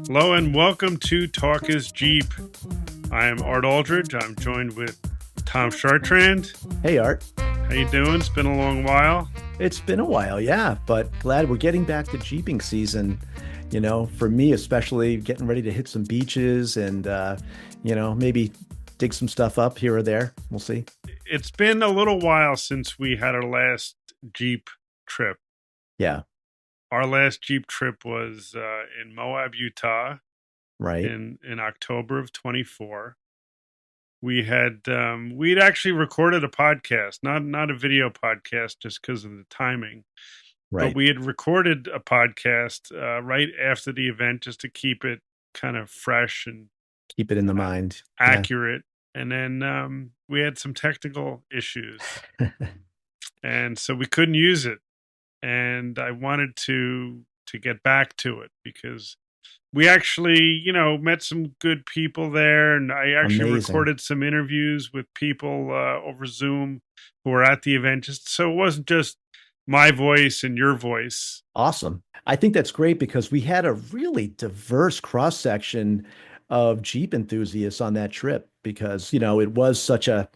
Hello and welcome to Talk is Jeep. I am Art Aldridge. I'm joined with Tom Chartrand. Hey, Art. How you doing? It's been a long while. It's been a while, yeah, but glad we're getting back to Jeeping season. For me, especially getting ready to hit some beaches and, maybe dig some stuff up here or there. We'll see. It's been a little while since we had our last Jeep trip. Yeah. Our last Jeep trip was in Moab, Utah, Right. in October of 24. We'd actually recorded a podcast, not a video podcast, just because of the timing. Right. But we had recorded a podcast right after the event, just to keep it kind of fresh and keep it in the mind, accurate. Yeah. And then we had some technical issues, and so we couldn't use it. And I wanted to get back to it because we actually, met some good people there. And I actually recorded some interviews with people over Zoom who were at the event. So it wasn't just my voice and your voice. Awesome. I think that's great because we had a really diverse cross section of Jeep enthusiasts on that trip because, it was such a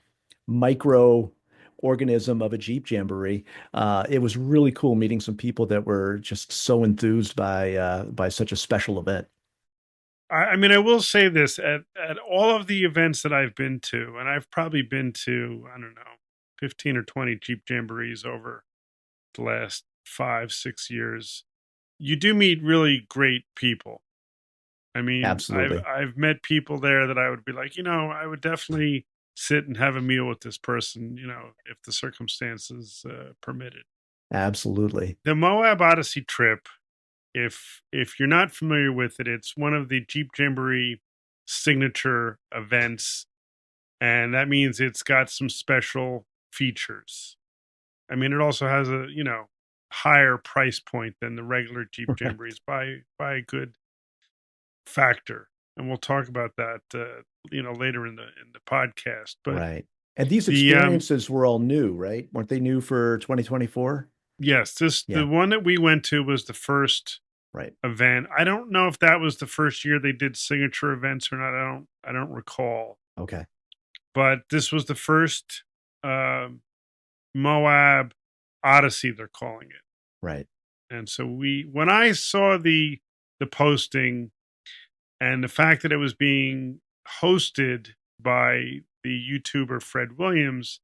micro organism of a Jeep Jamboree. It was really cool meeting some people that were just so enthused by such a special event. I mean, I will say this at all of the events that I've been to, and I've probably been to, I don't know, 15 or 20 Jeep Jamborees over the last 5-6 years, you do meet really great people. I mean, absolutely. I've met people there that I would be like, I would definitely sit and have a meal with this person, if the circumstances permitted. Absolutely. The Moab Odyssey trip, if you're not familiar with it, it's one of the Jeep Jamboree Signature events, and that means it's got some special features. I mean, it also has a higher price point than the regular Jeep Jamborees by a good factor, and we'll talk about that later in the podcast. But right, and these experiences were all new, right? Weren't they new for 2024? Yes, the one that we went to was the first event. I don't know if that was the first year they did signature events or not. I don't recall. Okay, but this was the first Moab Odyssey, they're calling it. Right. And so when I saw the posting and the fact that it was being hosted by the YouTuber Fred Williams,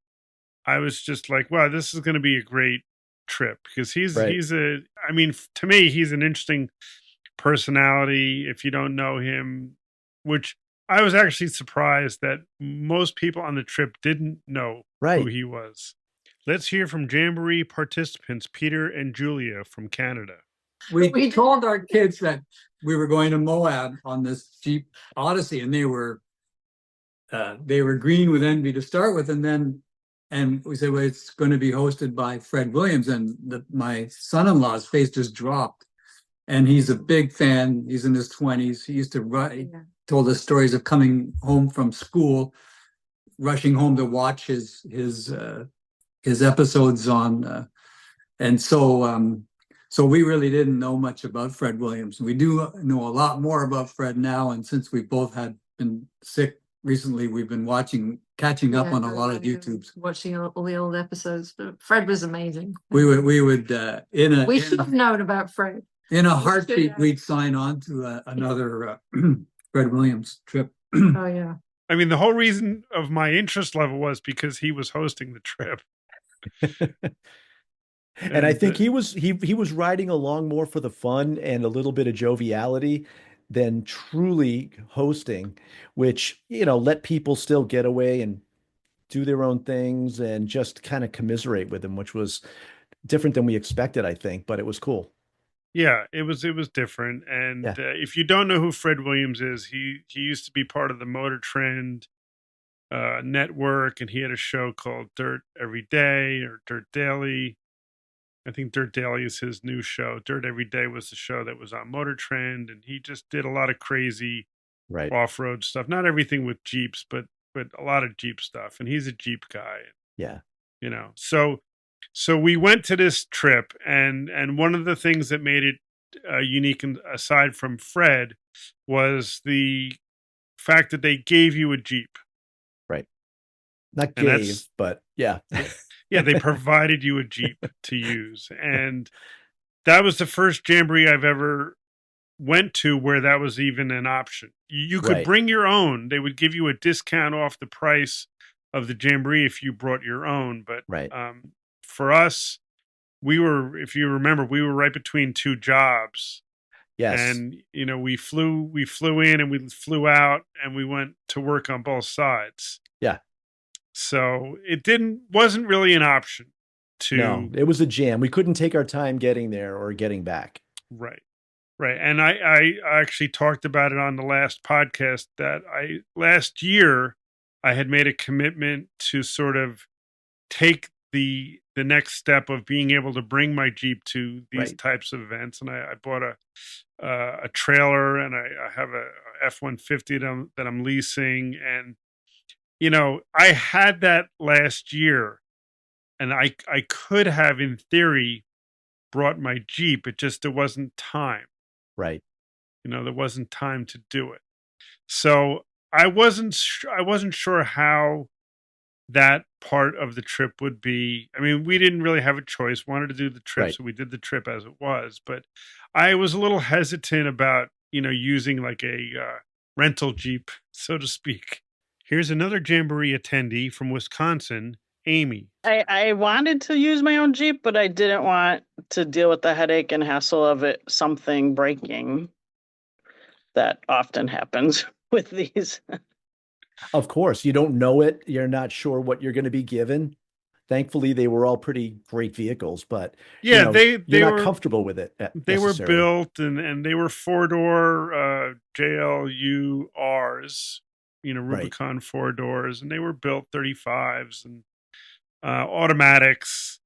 I was just like, wow, this is going to be a great trip because to me, he's an interesting personality. If you don't know him, which I was actually surprised that most people on the trip didn't know who he was. Let's hear from Jamboree participants, Peter and Julia from Canada. We told our kids that we were going to Moab on this Jeep Odyssey, and they were green with envy to start with, and we said, well, it's going to be hosted by Fred Williams, and my son-in-law's face just dropped. And he's a big fan. He's in his 20s. He used to write, told us stories of coming home from school, rushing home to watch his episodes on, and so we really didn't know much about Fred Williams. We do know a lot more about Fred now, and since we both had been sick recently, we've been catching up on a lot of YouTubes. Watching all the old episodes, but Fred was amazing. We would we should have known about Fred. In a heartbeat, we'd sign on to another Fred Williams trip. Oh yeah. I mean, the whole reason of my interest level was because he was hosting the trip. And I think he was riding along more for the fun and a little bit of joviality than truly hosting, which, let people still get away and do their own things and just kind of commiserate with him, which was different than we expected, I think, but it was cool. Yeah, it was different. And if you don't know who Fred Williams is, he used to be part of the Motor Trend network, and he had a show called Dirt Every Day or Dirt Daily. I think Dirt Daily is his new show. Dirt Every Day was the show that was on Motor Trend, and he just did a lot of crazy off-road stuff. Not everything with Jeeps, but a lot of Jeep stuff. And he's a Jeep guy. Yeah. So we went to this trip, and one of the things that made it unique, and aside from Fred, was the fact that they gave you a Jeep. Right. Not And gave, but yeah. Yeah, they provided you a Jeep to use. And that was the first Jamboree I've ever went to where that was even an option. You could Right. bring your own. They would give you a discount off the price of the Jamboree if you brought your own. But Right. For us, we were, if you remember, we were right between two jobs. Yes. And we flew in and we flew out, and we went to work on both sides. Yeah. So it wasn't really an option to. No, it was a jam. We couldn't take our time getting there or getting back. Right. Right. And I actually talked about it on the last podcast that last year I had made a commitment to sort of take the next step of being able to bring my Jeep to these types of events. And I bought a trailer, and I have a F-150 that I'm leasing. And, I had that last year, and I could have, in theory, brought my Jeep. There wasn't time. Right. There wasn't time to do it. So I wasn't sure how that part of the trip would be. I mean, we didn't really have a choice. Wanted to do the trip, so we did the trip as it was. But I was a little hesitant about, using like a rental Jeep, so to speak. Here's another Jamboree attendee from Wisconsin, Amy. I wanted to use my own Jeep, but I didn't want to deal with the headache and hassle of something breaking. That often happens with these. Of course, you don't know it. You're not sure what you're going to be given. Thankfully, they were all pretty great vehicles, but yeah, you're were not comfortable with it. They were built and they were 4-door JLURs, Rubicon 4 doors, and they were built 35s and automatics.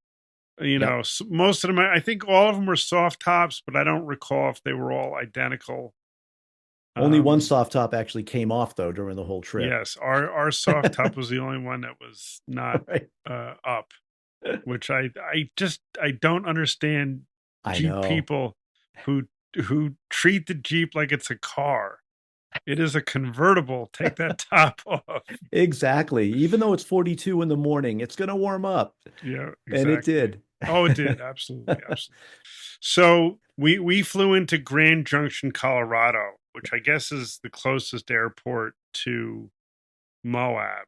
Most of them, I think all of them were soft tops, but I don't recall if they were all identical. Only one soft top actually came off though during the whole trip. Yes, our soft top was the only one that was not up, which I don't understand Jeep people who treat the Jeep like it's a car. It is a convertible. Take that top off. Exactly. Even though it's 42 in the morning, it's going to warm up. Yeah, exactly. And it did. Oh, it did. Absolutely. So we flew into Grand Junction, Colorado, which I guess is the closest airport to Moab.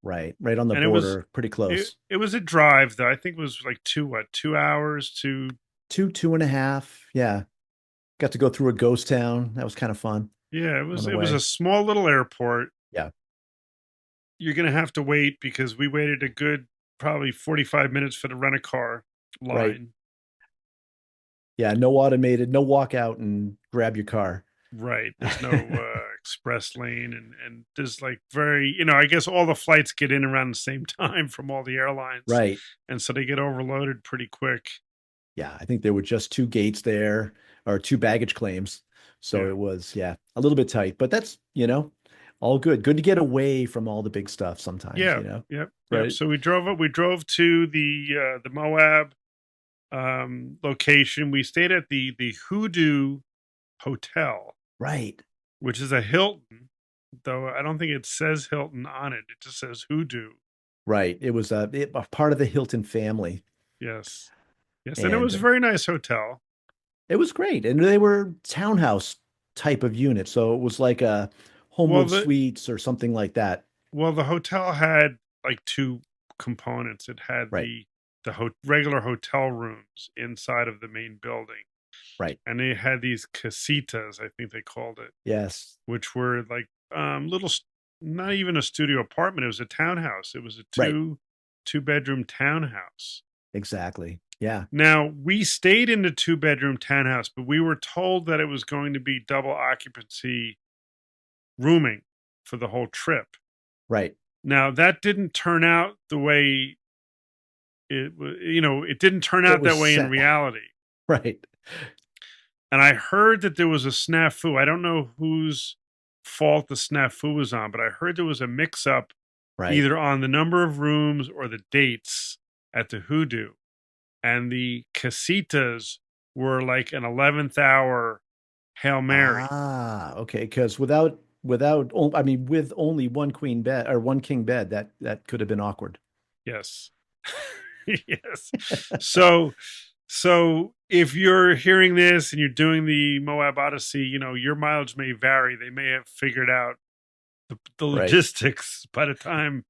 Right on the border, pretty close. It was a drive, though. I think it was like 2 hours to 2.5. Yeah. Got to go through a ghost town. That was kind of fun. Yeah, it was a small little airport. Yeah. You're going to have to wait because we waited a good probably 45 minutes for the rent-a-car line. Right. Yeah, no automated, no walk out and grab your car. Right. There's no express lane, and there's like I guess all the flights get in around the same time from all the airlines. Right. And so they get overloaded pretty quick. Yeah, I think there were just 2 gates there, or 2 baggage claims. So it was, a little bit tight, but that's, all good. Good to get away from all the big stuff sometimes. Yeah. Right. Yep. So we drove to the Moab location. We stayed at the Hoodoo Hotel. Right. Which is a Hilton, though I don't think it says Hilton on it. It just says Hoodoo. Right. It was a part of the Hilton family. Yes. And it was a very nice hotel. It was great. And they were townhouse type of units. So it was like a Homewood Suites or something like that. Well, the hotel had like 2 components. It had the regular hotel rooms inside of the main building. Right. And they had these casitas, I think they called it. Yes. Which were like little, not even a studio apartment. It was a townhouse. It was a 2-bedroom townhouse. Exactly. Yeah. Now, we stayed in the 2-bedroom townhouse, but we were told that it was going to be double occupancy rooming for the whole trip. Right. Now, that didn't turn out the way it was, it didn't turn out that way in reality. Right. And I heard that there was a snafu. I don't know whose fault the snafu was on, but I heard there was a mix-up either on the number of rooms or the dates at the Hoodoo. And the casitas were like an 11th hour Hail Mary. Ah, okay. Because I mean, with only one queen bed or one king bed, that could have been awkward. Yes. Yes. So if you're hearing this and you're doing the Moab Odyssey, your mileage may vary. They may have figured out the Right. logistics by the time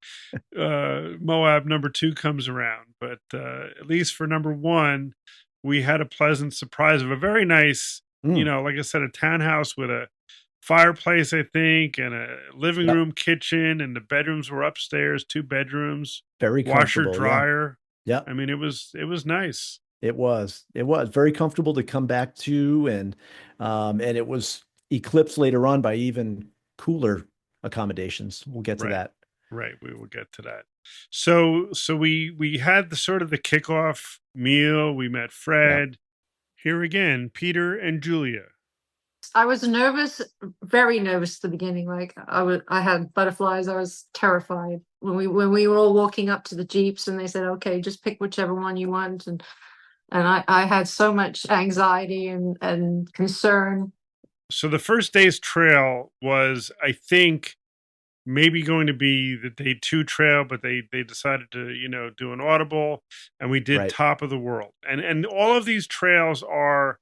Moab #2 comes around. But at least for #1, we had a pleasant surprise of a very nice, like I said, a townhouse with a fireplace, I think, and a living Yep. room, kitchen, and the bedrooms were upstairs, 2 bedrooms, Very washer, comfortable. dryer. Yeah. I mean, it was nice. It was very comfortable to come back to, and it was eclipsed later on by even cooler accommodations. We'll get to Right. that. Right, we will get to that. So we had the sort of the kickoff meal. We met Fred. Here again, Peter and Julia. I was nervous, very nervous at the beginning. Like I had butterflies. I was terrified when we were all walking up to the Jeeps and they said, okay, just pick whichever one you want. And I had so much anxiety and concern. So the first day's trail was, I think, maybe going to be the day 2 trail, but they decided to, do an audible, and we did Right. Top of the World. And all of these trails are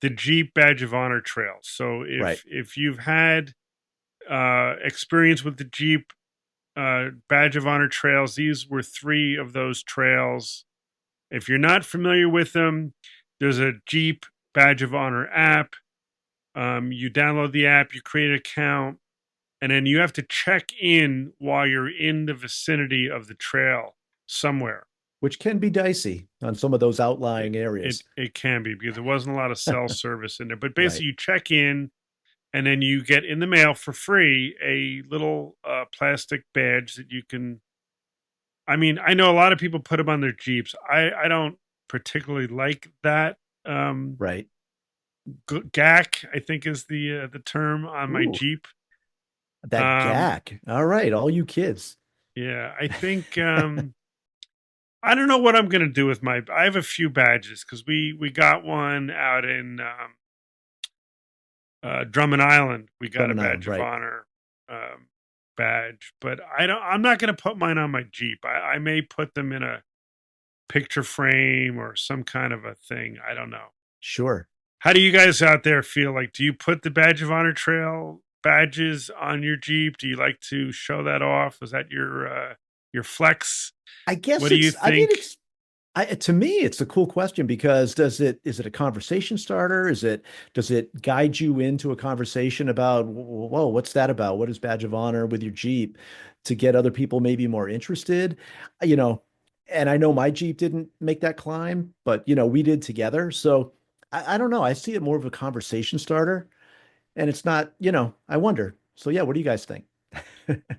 the Jeep Badge of Honor trails. So if you've had experience with the Jeep Badge of Honor trails, these were 3 of those trails. If you're not familiar with them, there's a Jeep Badge of Honor app. You download the app, you create an account, and then you have to check in while you're in the vicinity of the trail somewhere. Which can be dicey on some of those outlying areas. It can be, because there wasn't a lot of cell service in there. But basically, you check in, and then you get in the mail for free a little plastic badge that you can. I mean, I know a lot of people put them on their Jeeps. I don't particularly like that. Right. GAC, I think, is the term on my Ooh. Jeep. That GAC. All right, all you kids. Yeah, I think I don't know what I'm going to do with I have a few badges, because we got one out in Drummond Island. We got Drummond a Island, badge right. of honor badge, but I'm not going to put mine on my Jeep. I may put them in a picture frame or some kind of a thing. I don't know. Sure. How do you guys out there feel? Like, do you put the Badge of Honor trail badges on your Jeep? Do you like to show that off? Is that your flex? I guess What do you I mean, think? to me, it's a cool question, because is it a conversation starter? Does it guide you into a conversation about, whoa, what's that about? What is Badge of Honor with your Jeep, to get other people maybe more interested? And I know my Jeep didn't make that climb, but we did together. So I don't know. I see it more of a conversation starter, and it's not, I wonder. So yeah, what do you guys think?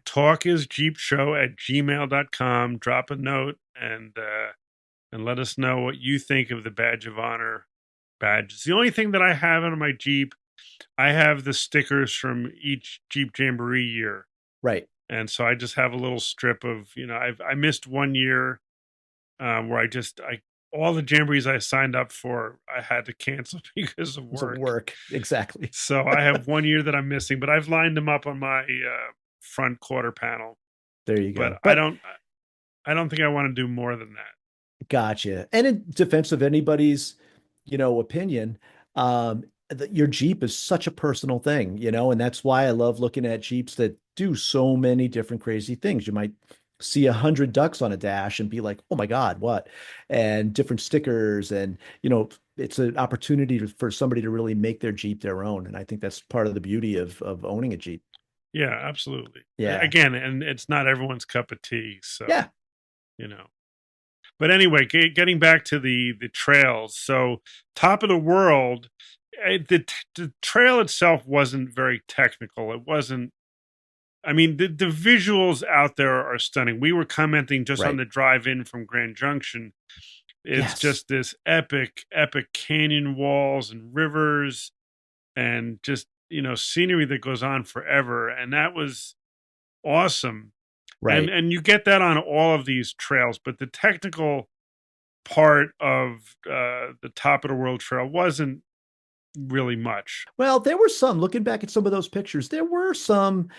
talkisjeepshow@gmail.com. Drop a note and let us know what you think of the Badge of Honor badges. The only thing that I have on my Jeep, I have the stickers from each Jeep Jamboree year. Right. And so I just have a little strip of, I missed one year where all the jamborees I signed up for, I had to cancel because of work. Exactly. So I have one year that I'm missing, but I've lined them up on my front quarter panel. There you go. But I don't think I want to do more than that. Gotcha. And in defense of anybody's, opinion, your Jeep is such a personal thing, and that's why I love looking at Jeeps that do so many different crazy things. You might see 100 ducks on a dash and be like, oh my God, what? And different stickers, and, it's an opportunity for somebody to really make their Jeep their own. And I think that's part of the beauty of owning a Jeep. Yeah, absolutely. Yeah. Again, and it's not everyone's cup of tea. So, yeah. But anyway, getting back to the trails. So Top of the World, the trail itself wasn't very technical. It wasn't, I mean, the visuals out there are stunning. We were commenting just on the drive in from Grand Junction. It's just this epic canyon walls and rivers, and just, scenery that goes on forever. And that was awesome. Right. And you get that on all of these trails, but the technical part of the Top of the World Trail wasn't really much. Well, there were some, looking back at some of those pictures, there were some,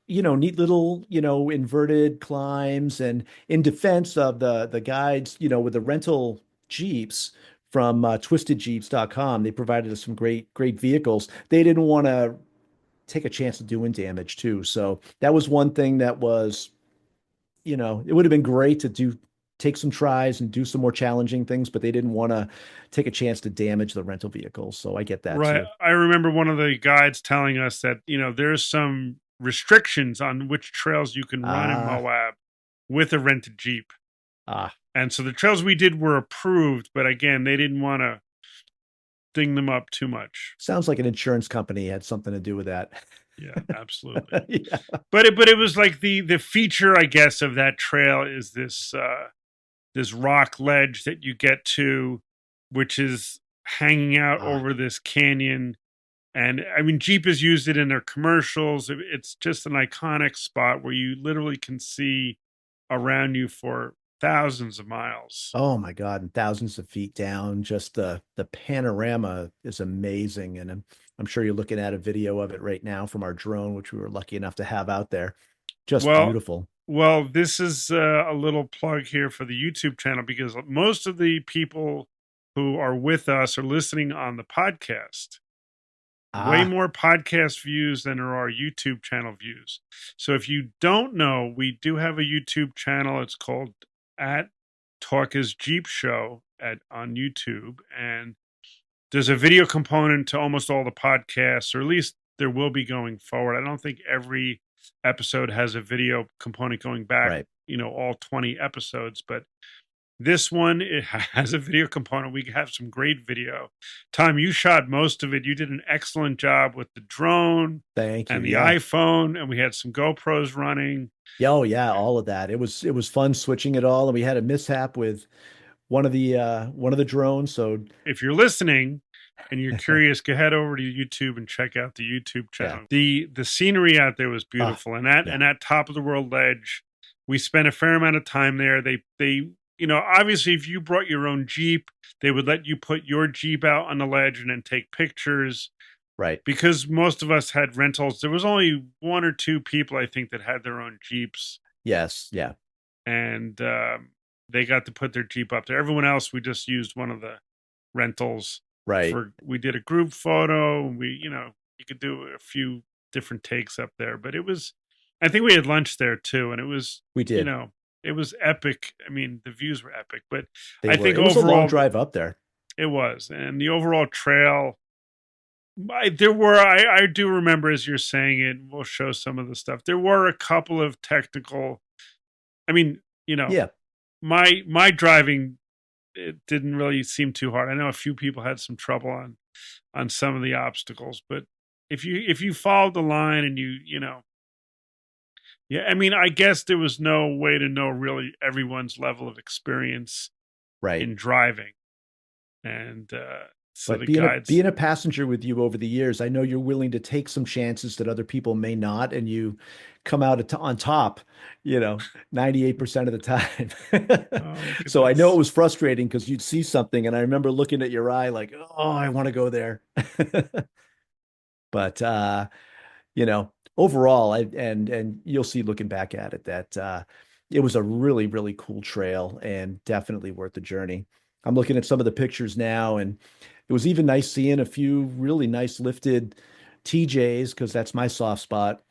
neat little, inverted climbs. And in defense of the guides, with the rental Jeeps from twistedjeeps.com, they provided us some great vehicles. They didn't want to take a chance of doing damage too. So that was one thing that was, it would have been great to take some tries and do some more challenging things, but they didn't want to take a chance to damage the rental vehicles. So I get that Right. too. I remember one of the guides telling us that, there's some restrictions on which trails you can run in Ah, Moab with a rented Jeep. ah, And so the trails we did were approved, but again, they didn't want to ding them up too much. sounds like an insurance company had something to do with that. Yeah, absolutely. Yeah. But it was like the feature, I guess, of that trail is this rock ledge that you get to, which is hanging out Ah, over this canyon. And I mean, Jeep has used it in their commercials. It's just an iconic spot where you literally can see around you for thousands of miles. oh my God, and thousands of feet down. Just the panorama is amazing. And I'm sure you're looking at a video of it right now from our drone, which we were lucky enough to have out there. Just Well, beautiful. well, this is a little plug here for the YouTube channel because most of the people who are with us are listening on the podcast. Way Ah, more podcast views than there are YouTube channel views. So if you don't know, we do have a YouTube channel. It's called at Talk is Jeep Show on YouTube. And there's a video component to almost all the podcasts, or at least there will be going forward. I don't think every episode has a video component going back, right. all 20 episodes, but this one, it has a video component. We have some great video. Tom, you shot most of it. You did an excellent job with the drone Thank you. and the Yeah. iPhone, and we had some GoPros running. Yeah, oh yeah, all of that. It was fun switching it all, and we had a mishap with one of the drones. So If you're listening and you're curious, go head over to YouTube and check out the YouTube channel. The scenery out there was beautiful, and yeah. that top of the world ledge, we spent a fair amount of time there. They obviously, if you brought your own Jeep, they would let you put your Jeep out on the ledge and then take pictures. Right. Because most of us had rentals. There was only one or two people, I think, that had their own Jeeps, Yes. Yeah. and they got to put their Jeep up there. Everyone else, we just used one of the rentals. Right. We did a group photo. You could do a few different takes up there, but I think we had lunch there too, and We did. it was epic. I mean, the views were epic, but They I were. think It was a long overall drive up there. it was, and the overall trail. I do remember, as you're saying it, we'll show some of the stuff. There were a couple of technical, I mean, Yeah. my driving, it didn't really seem too hard. I know a few people had some trouble on some of the obstacles, but if you followed the line and yeah, I mean, I guess there was no way to know really everyone's level of experience Right. in driving. And so But the being guides, being a passenger with you over the years, I know you're willing to take some chances that other people may not, and you come out on top, 98% of the time. oh, look at So I know this. it was frustrating because you'd see something, and I remember looking at your eye like, oh, I want to go there. But overall, and you'll see looking back at it that it was a really, really cool trail and definitely worth the journey. I'm looking at some of the pictures now, and it was even nice seeing a few really nice lifted TJs because that's my soft spot,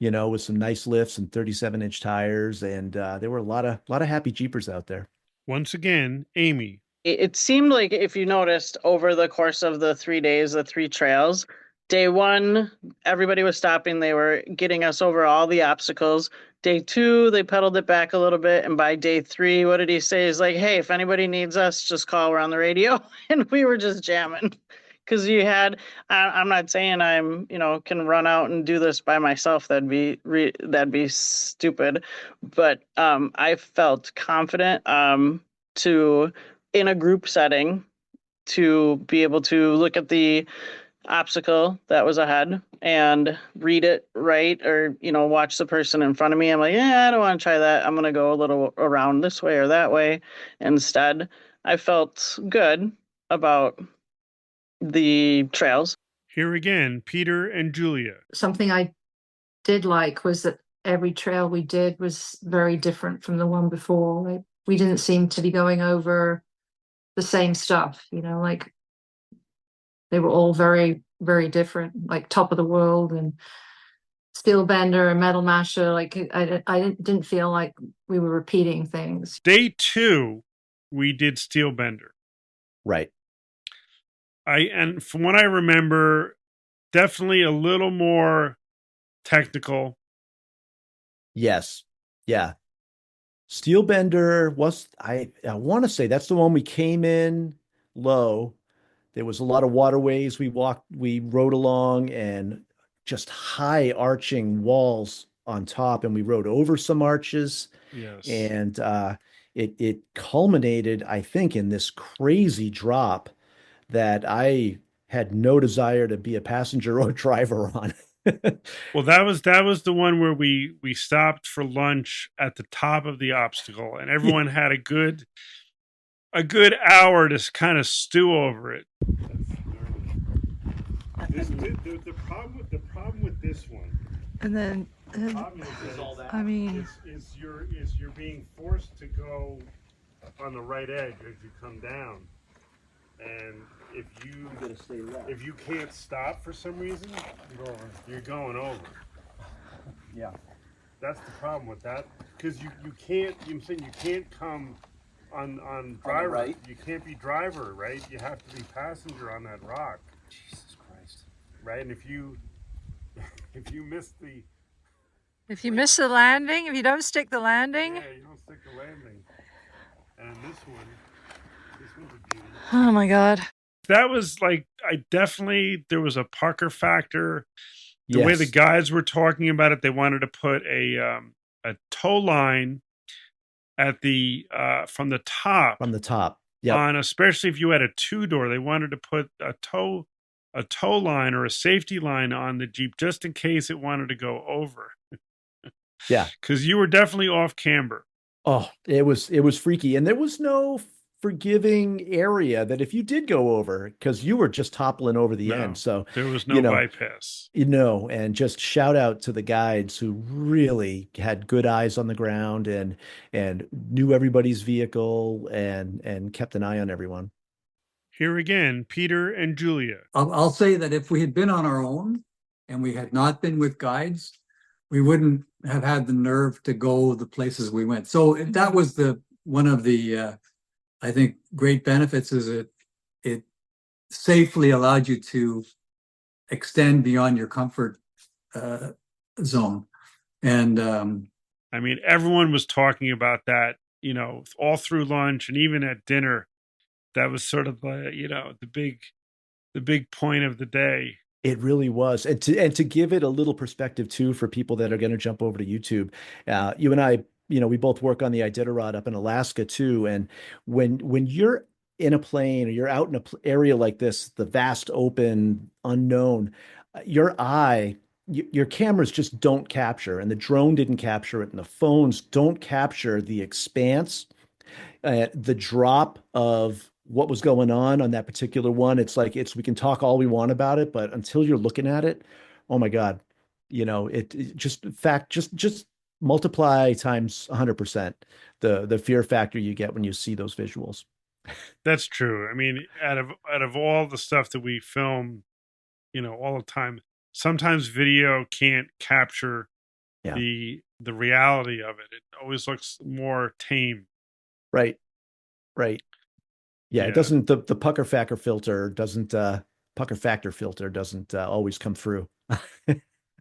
with some nice lifts and 37-inch tires, and there were a lot of happy Jeepers out there. Once again, Amy. It seemed like, if you noticed, over the course of the 3 days, the 3 trails, day 1, everybody was stopping. They were getting us over all the obstacles. Day 2, they pedaled it back a little bit. And by day 3, what did he say? He's like, hey, if anybody needs us, just call. We're on the radio. And we were just jamming. Because I'm not saying can run out and do this by myself. That'd be stupid. But I felt confident in a group setting, to be able to look at the obstacle that was ahead and read it right, or watch the person in front of me. I'm like, yeah, I don't want to try that. I'm going to go a little around this way or that way instead. I felt good about the trails. Here again, Peter and Julia. Something I did like was that every trail we did was very different from the one before. Like, we didn't seem to be going over the same stuff, like they were all very, very different, like Top of the World and Steel Bender and Metal Masher. Like I didn't feel like we were repeating things. Day 2, we did Steel Bender. Right. And from what I remember, definitely a little more technical. Yes. Yeah. Steelbender was, I want to say that's the one we came in low. There was a lot of waterways we rode along, and just high arching walls on top, and we rode over some arches. Yes. And it culminated, I think, in this crazy drop that I had no desire to be a passenger or driver on. Well, that was the one where we stopped for lunch at the top of the obstacle, and everyone had a good hour to kind of stew over it. The problem with this one, And then, I mean, is you're being forced to go on the right edge as you come down, and if you can't stop for some reason, you're going over. Yeah. That's the problem with that, because you can't. I'm saying you can't come on driver. Right. You can't be driver, right? You have to be passenger on that rock. Jesus Christ. Right, and if you miss the if you miss the landing, if you don't stick the landing, you don't stick the landing. And this one's a beauty. oh my God. That was like, there was a pucker factor. The Yes. way the guys were talking about it, they wanted to put a tow line at the from the top. From the top. Yeah. On, especially if you had a 2-door, they wanted to put a tow line or a safety line on the Jeep just in case it wanted to go over. Yeah. Because you were definitely off camber. Oh, it was freaky. And there was no forgiving area that if you did go over, because you were just toppling over the end. So there was no bypass. And just shout out to the guides who really had good eyes on the ground and knew everybody's vehicle and kept an eye on everyone. Here again, Peter and Julia. I'll say that if we had been on our own and we had not been with guides, we wouldn't have had the nerve to go the places we went. So that was one of the I think great benefits, is it safely allowed you to extend beyond your comfort zone. And I mean, everyone was talking about that, all through lunch and even at dinner. That was sort of the big point of the day. It really was. And to give it a little perspective too, for people that are going to jump over to YouTube, you and I, we both work on the Iditarod up in Alaska too. And when you're in a plane or you're out in an area like this, the vast open unknown, your cameras just don't capture, and the drone didn't capture it, and the phones don't capture the expanse, the drop of what was going on that particular one. It's like, we can talk all we want about it, but until you're looking at it, oh my God, it just multiply times 100% the fear factor you get when you see those visuals. That's true. I mean, out of all the stuff that we film, all the time, sometimes video can't capture the reality of it. It always looks more tame. Right. Yeah, it doesn't, the pucker factor filter doesn't always come through.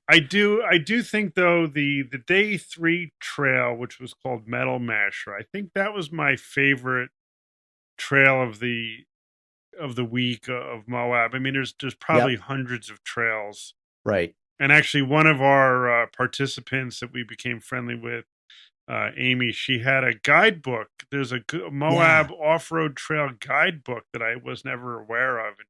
I do think though the day 3 trail, which was called Metal Masher, I think that was my favorite trail of the week of Moab. I mean, there's probably hundreds of trails. Right. And actually one of our participants that we became friendly with, Amy, she had a guidebook. There's a Moab off-road trail guidebook that I was never aware of. And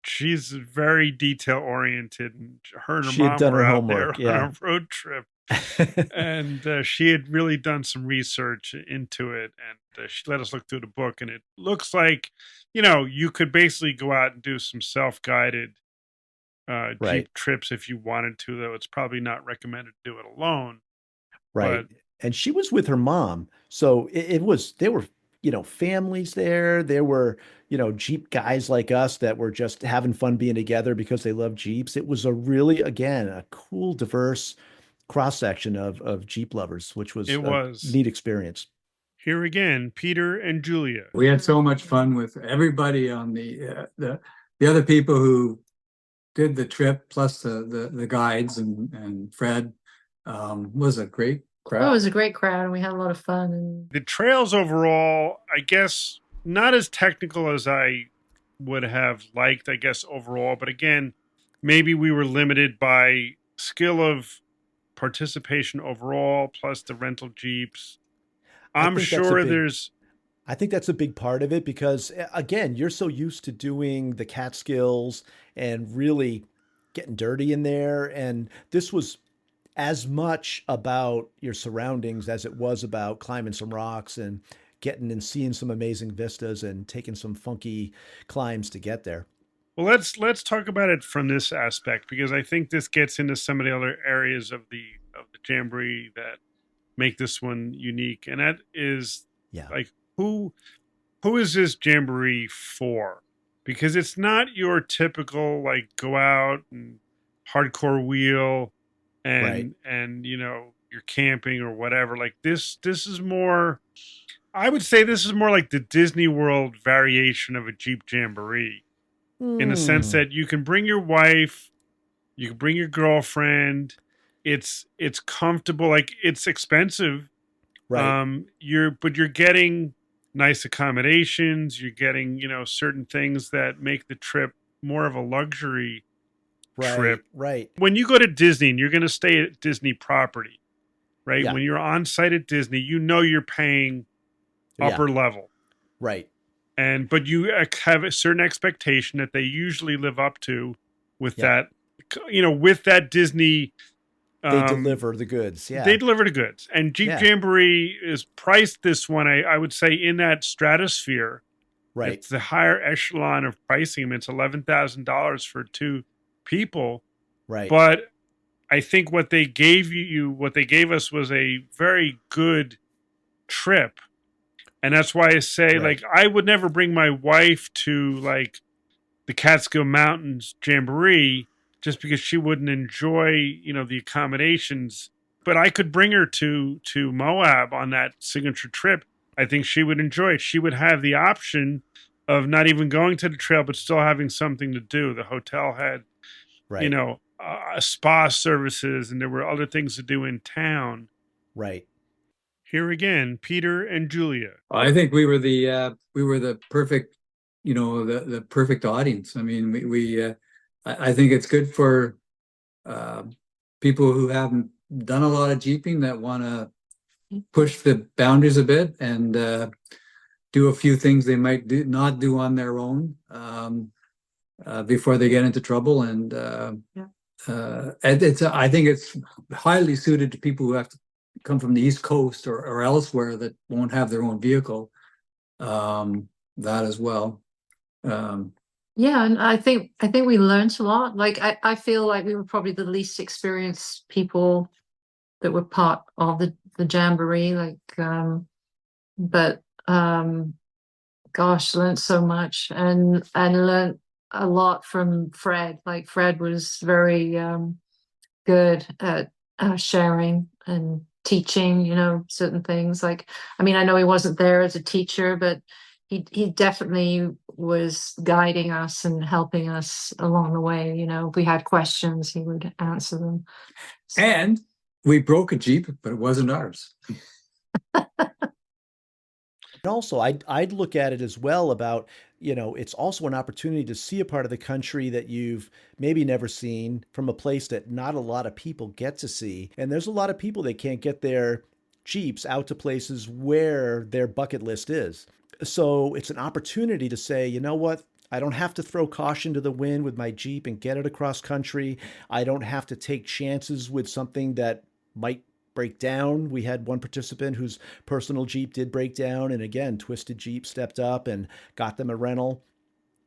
she's very detail oriented, and her and her mom were out there on a road trip. And she had really done some research into it, and she let us look through the book, and it looks like, you could basically go out and do some self-guided Right. Jeep trips if you wanted to, though it's probably not recommended to do it alone. Right. But And she was with her mom. So it was, there were, families there. There were, Jeep guys like us that were just having fun being together because they love Jeeps. It was a really, again, a cool, diverse cross section of Jeep lovers, which was it a was, neat experience. here again, Peter and Julia. We had so much fun with everybody on the other people who did the trip, plus the guides and Fred. Was a great Oh, crowd. it was a great crowd, and we had a lot of fun. And The trails overall, I guess, not as technical as I would have liked, I guess, overall. But again, maybe we were limited by skill of participation overall, plus the rental Jeeps. I I'm think that's a sure big there's, I think that's a big part of it because again, you're so used to doing the Catskills and really getting dirty in there. And this was as much about your surroundings as it was about climbing some rocks and getting and seeing some amazing vistas and taking some funky climbs to get there. well, let's talk about it from this aspect, because I think this gets into some of the other areas of the Jamboree that make this one unique, and that is Yeah. like who is this Jamboree for? Because it's not your typical like go out and hardcore wheel Right. and you're camping or whatever. Like this is more, I would say this is more like the Disney World variation of a Jeep Jamboree, in the sense Hmm. that you can bring your wife, you can bring your girlfriend. It's comfortable, like it's expensive. Right. You're getting nice accommodations, you're getting, certain things that make the trip more of a luxury Right. trip. Right. When you go to Disney and you're going to stay at Disney property, right? Yeah. When you're on site at Disney, you're paying Yeah. upper level. Right. But you have a certain expectation that they usually live up to with Yeah. that, with that Disney. They deliver the goods. They Yeah. deliver the goods. And Jeep Yeah. Jamboree is priced this one, I would say, in that stratosphere. Right. It's the higher echelon of pricing. I mean, it's $11,000 for two people. Right. But I think what they gave what they gave us was a very good trip. And that's why I say, Right. like, I would never bring my wife to, like, the Catskill Mountains Jamboree just because she wouldn't enjoy, the accommodations. But I could bring her to Moab on that signature trip. I think she would enjoy it. She would have the option of not even going to the trail, but still having something to do. The hotel had, Right. spa services, and there were other things to do in town. Right. Here again, Peter and Julia. I think we were the perfect, the perfect audience. I mean, I think it's good for people who haven't done a lot of jeeping that want to push the boundaries a bit and do a few things they might not do on their own before they get into trouble. And I think it's highly suited to people who have to come from the East Coast or elsewhere that won't have their own vehicle. That as well. yeah, and I think we learned a lot. Like I feel like we were probably the least experienced people that were part of the Jamboree. Like, but gosh, learned so much and learned a lot from Fred. Like Fred was very good at sharing and teaching, certain things. Like, I mean, I know he wasn't there as a teacher, but he definitely was guiding us and helping us along the way. If we had questions, he would answer them. So, And we broke a Jeep, but it wasn't ours. And also, I'd look at it as well about, it's also an opportunity to see a part of the country that you've maybe never seen from a place that not a lot of people get to see. And there's a lot of people that can't get their Jeeps out to places where their bucket list is. So it's an opportunity to say, you know what? I don't have to throw caution to the wind with my Jeep and get it across country. I don't have to take chances with something that might break down. We had one participant whose personal Jeep did break down. And again, Twisted Jeep stepped up and got them a rental.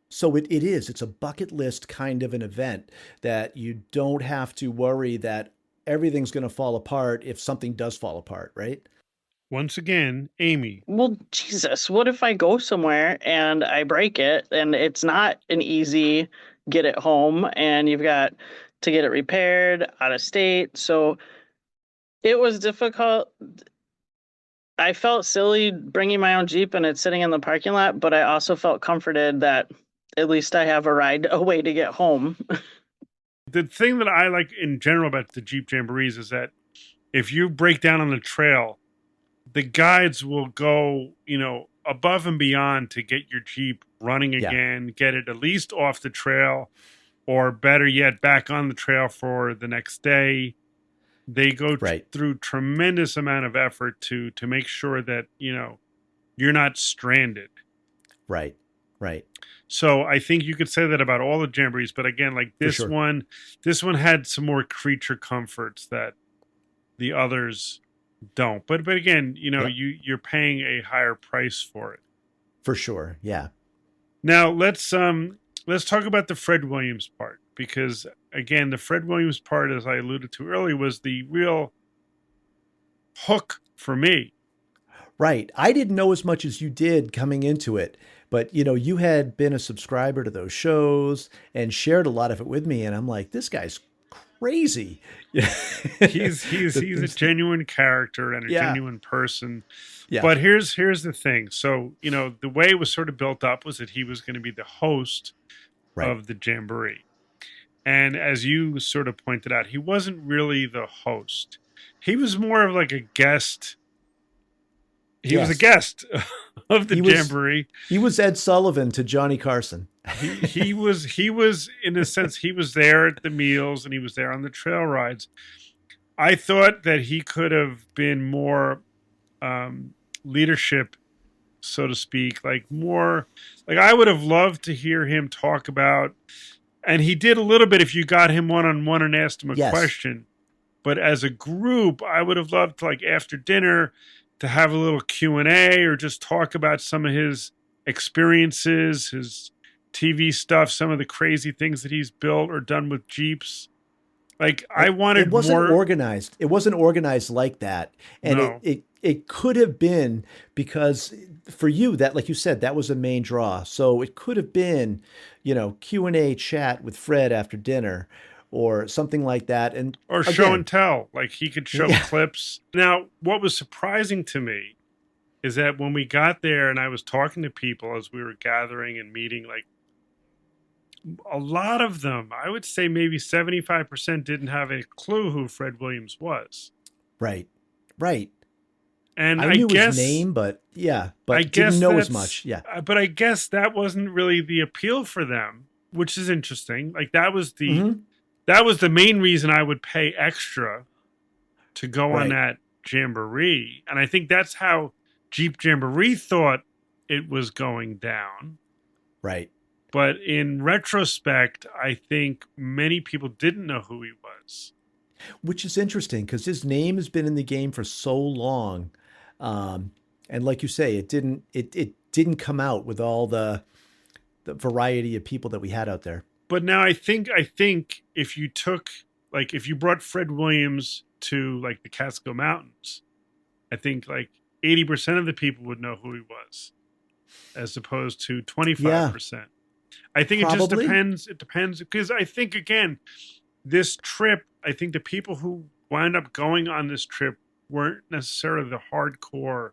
So it's a bucket list kind of an event that you don't have to worry that everything's going to fall apart if something does fall apart, right? Once again, Amy. Well, Jesus, what if I go somewhere and I break it and it's not an easy get it home and you've got to get it repaired out of state? So it was difficult. I felt silly bringing my own Jeep and it's sitting in the parking lot, but I also felt comforted that at least I have a ride away to get home. The thing that I like in general about the Jeep Jamborees is that if you break down on the trail, the guides will go, above and beyond to get your Jeep running again, get it at least off the trail, or better yet, back on the trail for the next day. They go through tremendous amount of effort to make sure that, you're not stranded. Right. So I think you could say that about all the jamborees, but again, like this one had some more creature comforts that the others don't. But again, you're paying a higher price for it. For sure. Yeah. Now let's talk about the Fred Williams part, because again, the Fred Williams part, as I alluded to earlier, was the real hook for me. Right. I didn't know as much as you did coming into it, but you had been a subscriber to those shows and shared a lot of it with me. And I'm like, this guy's crazy. He's a genuine character and a genuine person. Yeah. But here's the thing. So, the way it was sort of built up was that he was going to be the host of the Jamboree. And as you sort of pointed out, he wasn't really the host. He was more of like a guest. He was a guest of the Jamboree. He was Ed Sullivan to Johnny Carson. he was in a sense, he was there at the meals and he was there on the trail rides. I thought that he could have been more leadership, so to speak, like I would have loved to hear him talk about, and he did a little bit if you got him one-on-one and asked him a question. But as a group, I would have loved to, like, after dinner, to have a little Q&A or just talk about some of his experiences, his TV stuff, some of the crazy things that he's built or done with Jeeps. Like, I wanted more. It wasn't organized. It wasn't organized like that. And it could have been, because for you, that, like you said, that was a main draw. So it could have been, Q&A chat with Fred after dinner or something like that. Or again, show and tell, like he could show clips. Now, what was surprising to me is that when we got there and I was talking to people as we were gathering and meeting, like, a lot of them, I would say maybe 75% didn't have a clue who Fred Williams was. Right. And I knew guess his name, but I didn't know as much. Yeah. But I guess that wasn't really the appeal for them, which is interesting. Like, that was the main reason I would pay extra to go on that Jamboree. And I think that's how Jeep Jamboree thought it was going down. Right. But in retrospect, I think many people didn't know who he was. Which is interesting because his name has been in the game for so long. And like you say, it didn't come out with all the variety of people that we had out there. But now I think if you brought Fred Williams to, like, the Catskill Mountains, I think like 80% of the people would know who he was, as opposed to 25%. Yeah. I think Probably. It just depends. It depends, because I think, again, this trip, I think the people who wound up going on this trip weren't necessarily the hardcore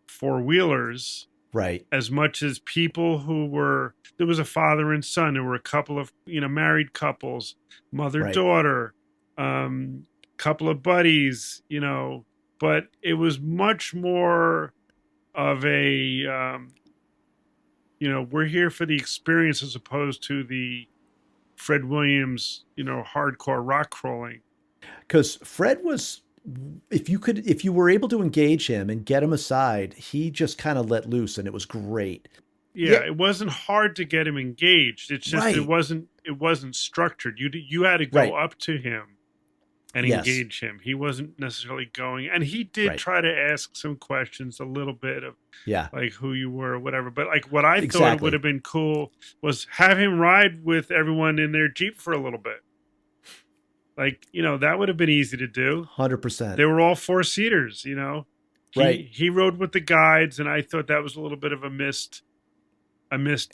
four-wheelers. Right. As much as people there was a father and son. There were a couple of, married couples, mother-daughter, couple of buddies, but it was much more of a, we're here for the experience as opposed to the Fred Williams, hardcore rock crawling. Because Fred was, if you were able to engage him and get him aside, he just kind of let loose, and it was great. Yeah, it wasn't hard to get him engaged. It's just it wasn't structured. You had to go up to him and Yes. engage him. He wasn't necessarily going, and he did Right. try to ask some questions a little bit of Yeah. like who you were or whatever. But like what I thought Exactly. would have been cool was have him ride with everyone in their Jeep for a little bit. Like, that would have been easy to do. 100%. They were all 4-seaters, Right. He rode with the guides, and I thought that was a little bit of a missed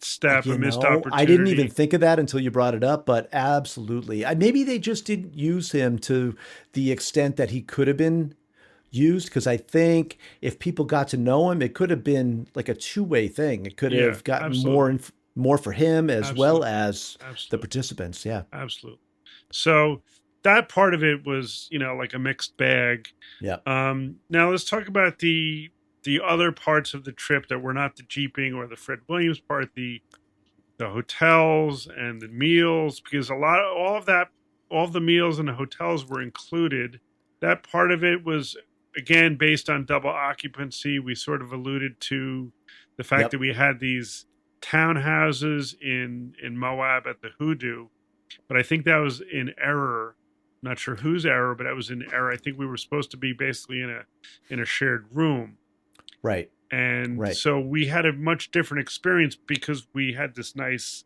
step, a missed opportunity. I didn't even think of that until you brought it up, but absolutely. Maybe they just didn't use him to the extent that he could have been used, because I think if people got to know him, it could have been like a two-way thing. It could Yeah, have gotten absolutely. more for him as well Absolutely. as the Absolutely. participants. Yeah. Absolutely. So that part of it was, like a mixed bag. Yeah. Now let's talk about the other parts of the trip that were not the Jeeping or the Fred Williams part, the hotels and the meals, because all of the meals and the hotels were included. That part of it was, again, based on double occupancy. We sort of alluded to the fact Yep. that we had these townhouses in Moab at the Hoodoo, but I think that was in error. Not sure whose error, but that was in error. I think we were supposed to be basically in a shared room. Right. And Right. so we had a much different experience because we had this nice,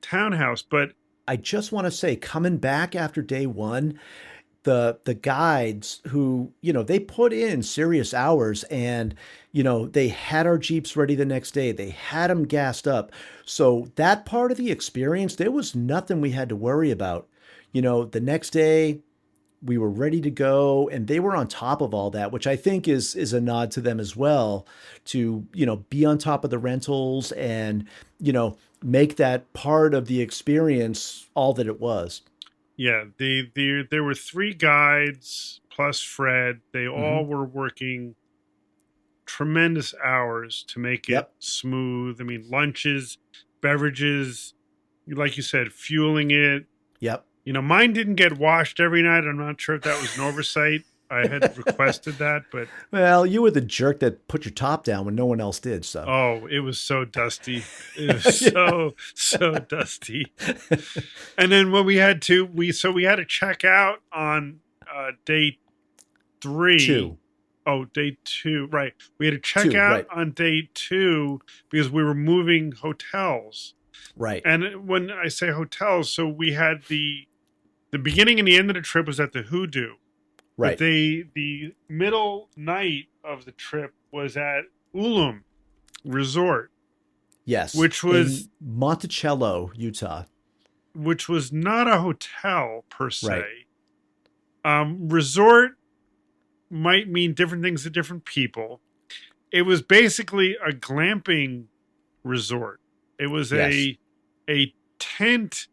townhouse. But I just want to say, coming back after day one, the guides who, they put in serious hours, and, they had our Jeeps ready the next day. They had them gassed up. So that part of the experience, there was nothing we had to worry about. The next day we were ready to go, and they were on top of all that, which I think is a nod to them as well, to, be on top of the rentals and, make that part of the experience all that it was. yeah, there were 3 guides plus Fred. They all were working tremendous hours to make it Yep. smooth. I mean, lunches, beverages, like you said, fueling it. Yep. Mine didn't get washed every night. I'm not sure if that was an oversight. I had requested that, but Well, you were the jerk that put your top down when no one else did. So, oh, it was so dusty. It was so dusty. And then when we had to check out on day 3. 2. Oh, day 2, right? We had to check 2, out right. on day 2 because we were moving hotels. Right. And when I say hotels, so we had the beginning and the end of the trip was at the Hoodoo. Right. But the middle night of the trip was at Ullum Resort, Yes. which was in Monticello, Utah. which was not a hotel per se. Right. Resort might mean different things to different people. It was basically a glamping resort. It was Yes. a tent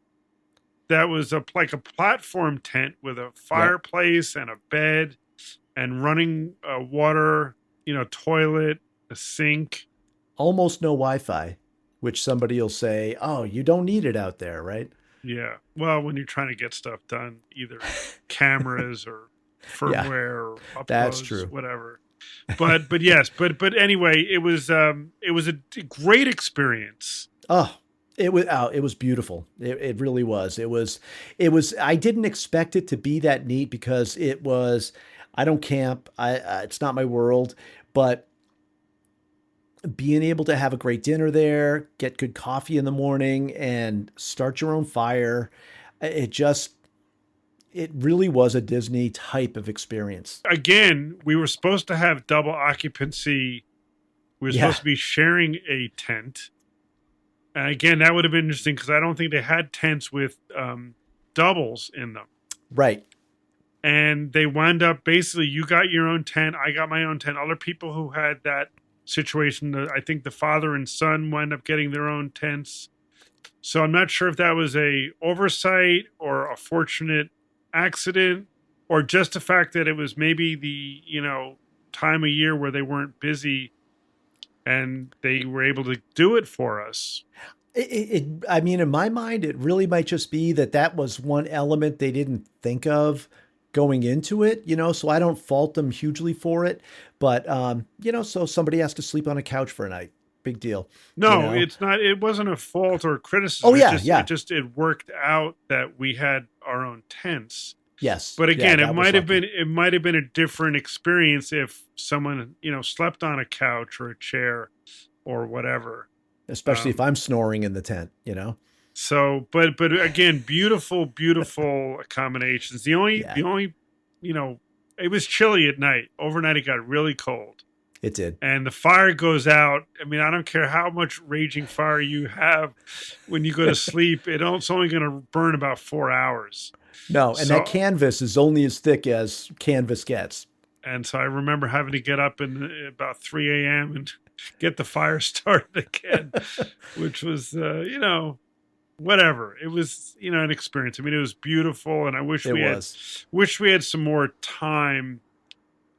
that was like a platform tent with a fireplace and a bed and running water, toilet, a sink. Almost no Wi-Fi, which somebody will say, "Oh, you don't need it out there," right? Yeah. Well, when you're trying to get stuff done, either cameras or firmware or uploads, That's true. whatever. But yes, but anyway, it was a great experience. Oh, it was beautiful. It really was. It was, I didn't expect it to be that neat because I don't camp. It's not my world, but being able to have a great dinner there, get good coffee in the morning and start your own fire, it really was a Disney type of experience. Again, we were supposed to have double occupancy. We were supposed to be sharing a tent. And again, that would have been interesting because I don't think they had tents with doubles in them. Right. And they wound up basically, you got your own tent, I got my own tent. Other people who had that situation, I think the father and son wound up getting their own tents. So I'm not sure if that was a oversight or a fortunate accident or just the fact that it was maybe the, time of year where they weren't busy and they were able to do it for us. I mean, in my mind, it really might just be that was one element they didn't think of going into it, so I don't fault them hugely for it. But, so somebody has to sleep on a couch for a night. big deal. No, you know? it's not. It wasn't a fault or criticism. Oh, yeah, yeah. It worked out that we had our own tents. Yes. But again, that was lucky. it might have been a different experience if someone, slept on a couch or a chair or whatever. Especially if I'm snoring in the tent, So, but again, beautiful, beautiful accommodations. The only, it was chilly at night. Overnight, it got really cold. It did. And the fire goes out. I mean, I don't care how much raging fire you have when you go to sleep. It's only going to burn about 4 hours. No, and that canvas is only as thick as canvas gets. And so I remember having to get up about 3 a.m. and get the fire started again, which was, whatever. It was, an experience. I mean, it was beautiful, and I wish we had some more time,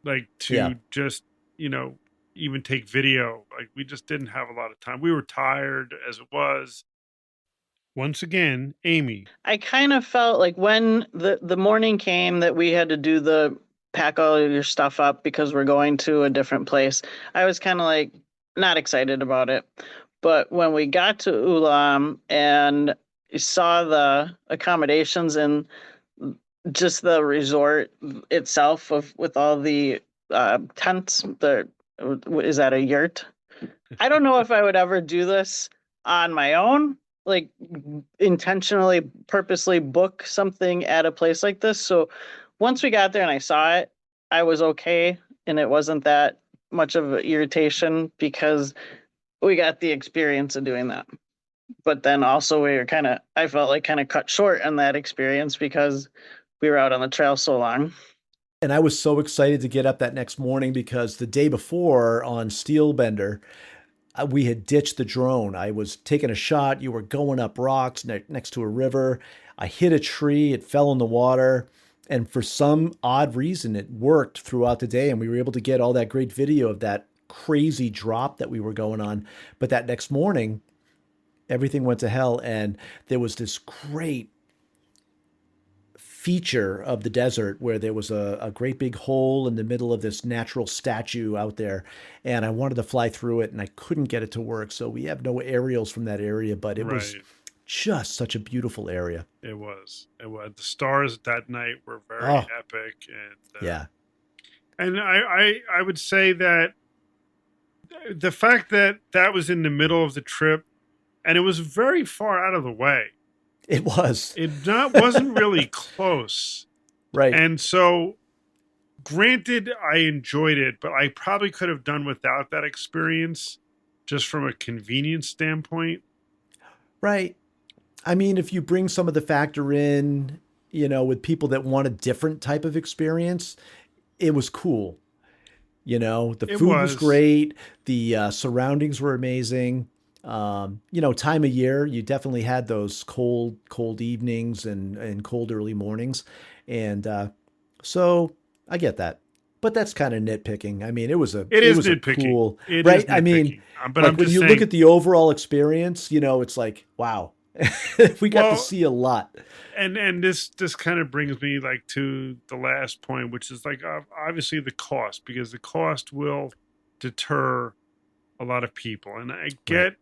like to just, even take video. Like we just didn't have a lot of time. We were tired as it was. Once again, Amy. I kind of felt like when the morning came that we had to do the pack all of your stuff up because we're going to a different place, I was kind of like not excited about it. But when we got to Ulam and saw the accommodations and just the resort itself with all the tents, is that a yurt? I don't know if I would ever do this on my own, like intentionally, purposely book something at a place like this. So once we got there and I saw it, I was okay. And it wasn't that much of an irritation because we got the experience of doing that. But then also I felt like kind of cut short on that experience because we were out on the trail so long. And I was so excited to get up that next morning because the day before on Steelbender, we had ditched the drone. I was taking a shot. You were going up rocks next to a river. I hit a tree. It fell in the water. And for some odd reason, it worked throughout the day. And we were able to get all that great video of that crazy drop that we were going on. But that next morning, everything went to hell. And there was this great feature of the desert where there was a great big hole in the middle of this natural statue out there, and I wanted to fly through it and I couldn't get it to work, so we have no aerials from that area, but it was just such a beautiful area. It was the stars that night were very epic, and and I would say that the fact that was in the middle of the trip and it was very far out of the way. It was. It wasn't really close. Right. And so, granted, I enjoyed it, but I probably could have done without that experience just from a convenience standpoint. Right. I mean, if you bring some of the factor in, with people that want a different type of experience, it was cool. The food was great. The surroundings were amazing. Time of year, you definitely had those cold evenings and cold early mornings. And so I get that. But that's kind of nitpicking. I mean, it was nitpicking. Cool, right? I mean, but like when you look at the overall experience, it's like, wow, we got to see a lot. And this kind of brings me like to the last point, which is like obviously the cost, because the cost will deter a lot of people. And I get,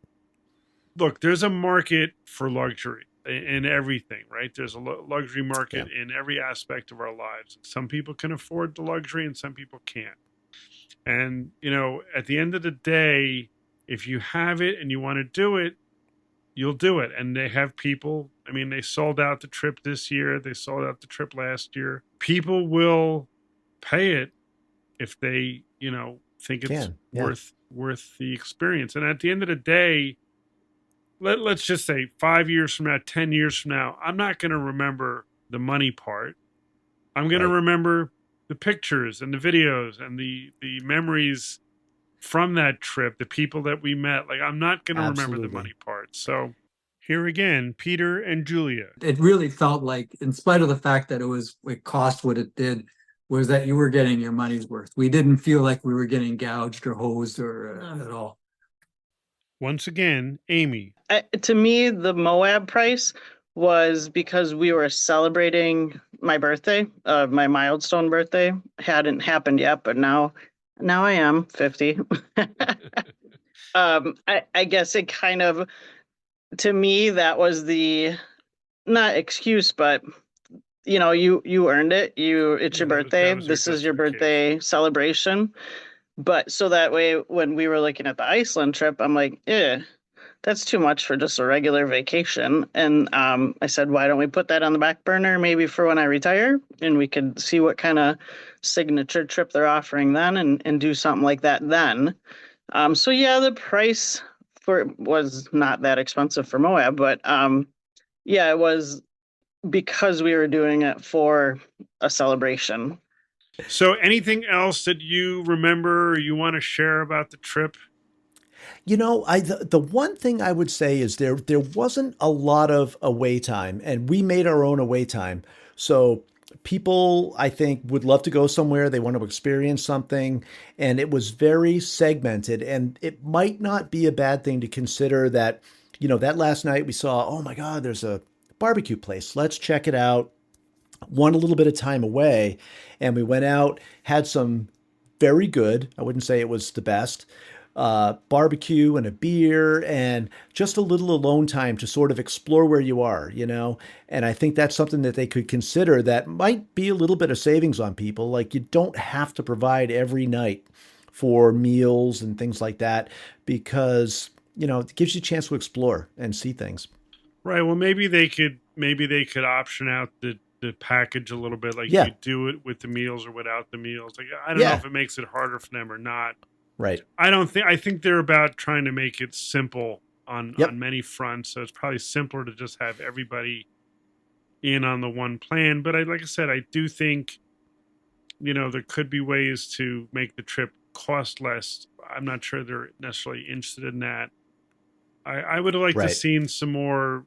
look, there's a market for luxury in everything, right? There's a luxury market in every aspect of our lives. Some people can afford the luxury and some people can't. And, at the end of the day, if you have it and you want to do it, you'll do it. And they have people, I mean, they sold out the trip this year. They sold out the trip last year. People will pay it if they, think it's worth the experience. And at the end of the day, let's just say 5 years from now, 10 years from now, I'm not going to remember the money part. I'm going to remember the pictures and the videos and the memories from that trip, the people that we met. Like, I'm not going to remember the money part. So here again, Peter and Julia. It really felt like, in spite of the fact that it cost what it did, was that you were getting your money's worth. We didn't feel like we were getting gouged or hosed or at all. Once again, Amy. To me, the Moab price was because we were celebrating my birthday, my milestone birthday. Hadn't happened yet, but now I am 50. I guess it kind of, to me, that was the, not excuse, but you earned it. It's your Yeah, birthday. that was your This is your justification. birthday celebration. But so that way, when we were looking at the Iceland trip, I'm like, that's too much for just a regular vacation. And I said, why don't we put that on the back burner, maybe for when I retire, and we could see what kind of signature trip they're offering then, and do something like that then. So yeah, the price for it was not that expensive for Moab, but yeah, it was because we were doing it for a celebration. So, anything else that you remember or you want to share about the trip? The one thing I would say is there wasn't a lot of away time, and we made our own away time. So people, I think, would love to go somewhere. They want to experience something, and it was very segmented. And it might not be a bad thing to consider that, that last night we saw, oh my God, there's a barbecue place. Let's check it out. Want a little bit of time away, and we went out, had some very good, I wouldn't say it was the best, barbecue and a beer and just a little alone time to sort of explore where you are. And I think that's something that they could consider that might be a little bit of savings on people. Like, you don't have to provide every night for meals and things like that, because, it gives you a chance to explore and see things. Right. Well, maybe they could option out the package a little bit, like Yeah. you do it with the meals or without the meals. Like, I don't know Yeah. if it makes it harder for them or not. Right. I think they're about trying to make it simple on Yep. many fronts. So it's probably simpler to just have everybody in on the one plan. But like I said, I do think, there could be ways to make the trip cost less. I'm not sure they're necessarily interested in that. I would have liked to Right. seen some more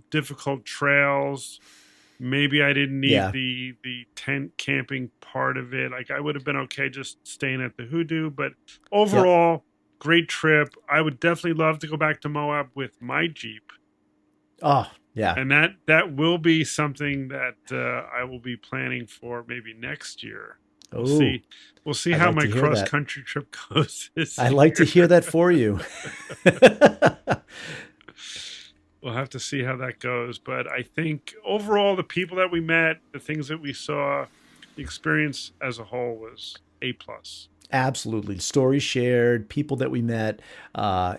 difficult trails. Maybe I didn't need Yeah. the tent camping part of it. Like, I would have been okay just staying at the Hoodoo. But overall, great trip. I would definitely love to go back to Moab with my Jeep, Oh, yeah. and that will be something that I will be planning for maybe next year. We'll Oh, see. We'll see I'd how like my to hear cross that. country trip goes this I'd like to year. hear that for you. We'll have to see how that goes. But I think overall, the people that we met, the things that we saw, the experience as a whole was A plus. Absolutely. Stories shared, people that we met.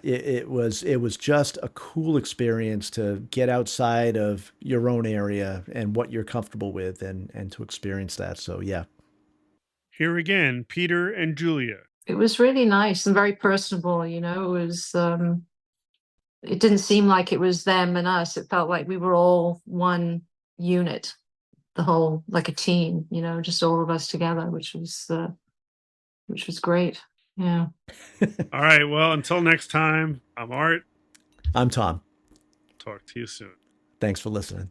It was just a cool experience to get outside of your own area and what you're comfortable with, and to experience that. So yeah. Here again, Peter and Julia. It was really nice and very personable, it was it didn't seem like it was them and us. It felt like we were all one unit, the whole, like a team, just all of us together, which was great. Yeah. All right. Well, until next time, I'm Art. I'm Tom. Talk to you soon. Thanks for listening.